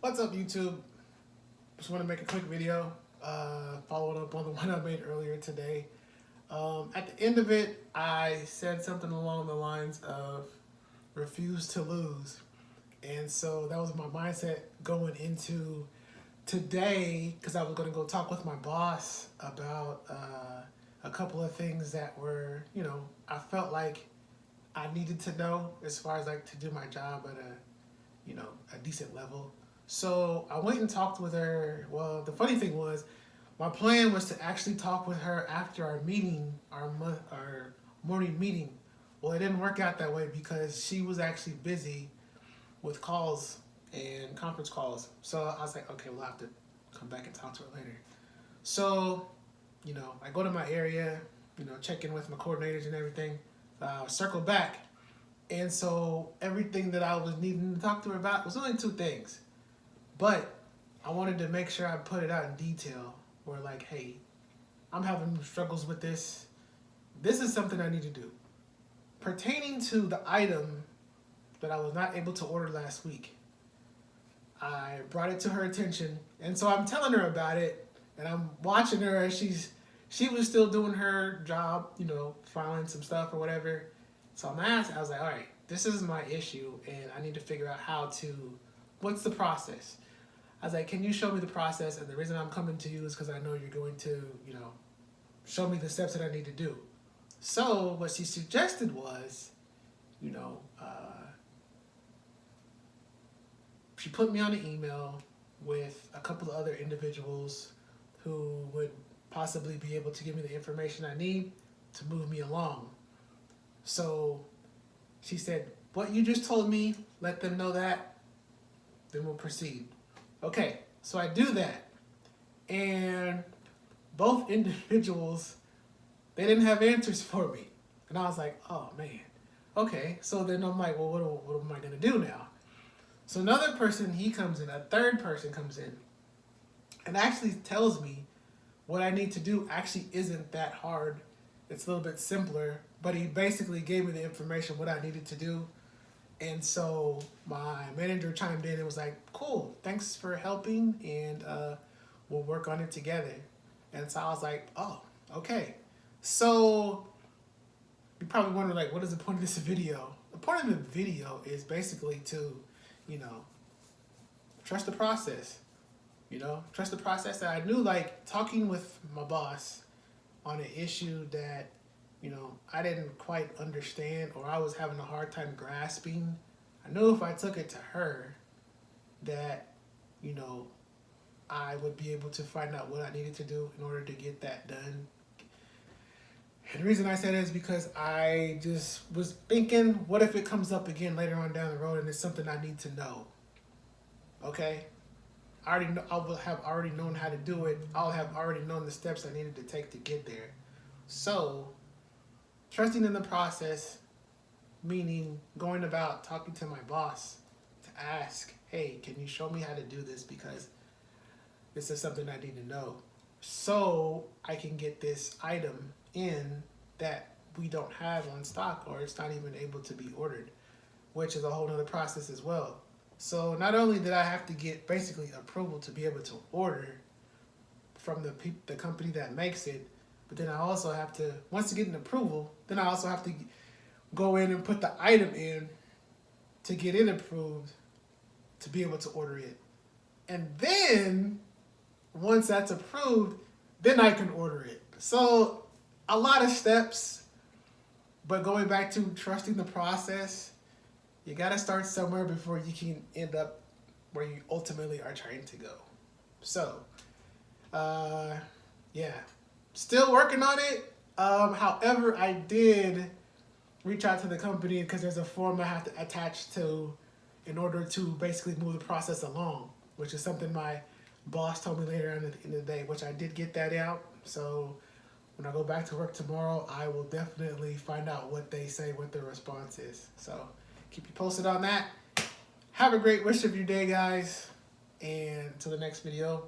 What's up, YouTube? Just want to make a quick video, following up on the one I made earlier today. At the end of it, I said something along the lines of refuse to lose. And so that was my mindset going into today, because I was going to go talk with my boss about a couple of things that were, I felt like I needed to know as far as like to do my job at a decent level. So I went and talked with her. Well, the funny thing was, my plan was to actually talk with her after our meeting, our morning meeting. Well, it didn't work out that way because she was actually busy with calls and conference calls. So I was like, okay, we'll have to come back and talk to her later. So, I go to my area, check in with my coordinators and everything, circle back. And so everything that I was needing to talk to her about was only two things. But I wanted to make sure I put it out in detail where like, hey, I'm having struggles with this. This is something I need to do. Pertaining to the item that I was not able to order last week, I brought it to her attention. And so I'm telling her about it, and I'm watching her as she was still doing her job, filing some stuff or whatever. So I'm asking, I was like, all right, this is my issue, and I need to figure out what's the process? I was like, can you show me the process? And the reason I'm coming to you is because I know you're going to, show me the steps that I need to do. So what she suggested was, she put me on an email with a couple of other individuals who would possibly be able to give me the information I need to move me along. So she said, what you just told me, let them know that, then we'll proceed. Okay, so I do that. And both individuals, they didn't have answers for me. And I was like, oh man. Okay, so then I'm like, well, what am I gonna do now? So another person, he comes in, a third person comes in, and actually tells me what I need to do actually isn't that hard. It's a little bit simpler, but he basically gave me the information, what I needed to do. And so my manager chimed in and was like, cool, thanks for helping, and we'll work on it together. And so I was like, oh, okay. So you probably wonder, like, what is the point of this video? The point of the video is basically to, trust the process. Trust the process. That I knew, like, talking with my boss on an issue that, I didn't quite understand, or I was having a hard time grasping. I knew if I took it to her that, I would be able to find out what I needed to do in order to get that done. And the reason I said it is because I just was thinking, what if it comes up again later on down the road and it's something I need to know? Okay? I will have already known how to do it. I'll have already known the steps I needed to take to get there. So, trusting in the process, meaning going about talking to my boss to ask, hey, can you show me how to do this, because this is something I need to know, so I can get this item in that we don't have on stock, or it's not even able to be ordered, which is a whole other process as well. So not only did I have to get basically approval to be able to order from the company that makes it, but then I also have to, once to get an approval, then I also have to go in and put the item in to get it approved to be able to order it. And then, once that's approved, then I can order it. So, a lot of steps, but going back to trusting the process, you gotta start somewhere before you can end up where you ultimately are trying to go. So, yeah. Still working on it. However, I did reach out to the company because there's a form I have to attach to in order to basically move the process along, which is something my boss told me later on at the end of the day, which I did get that out. So when I go back to work tomorrow, I will definitely find out what they say, what their response is. So keep you posted on that. Have a great rest of your day, guys. And until the next video,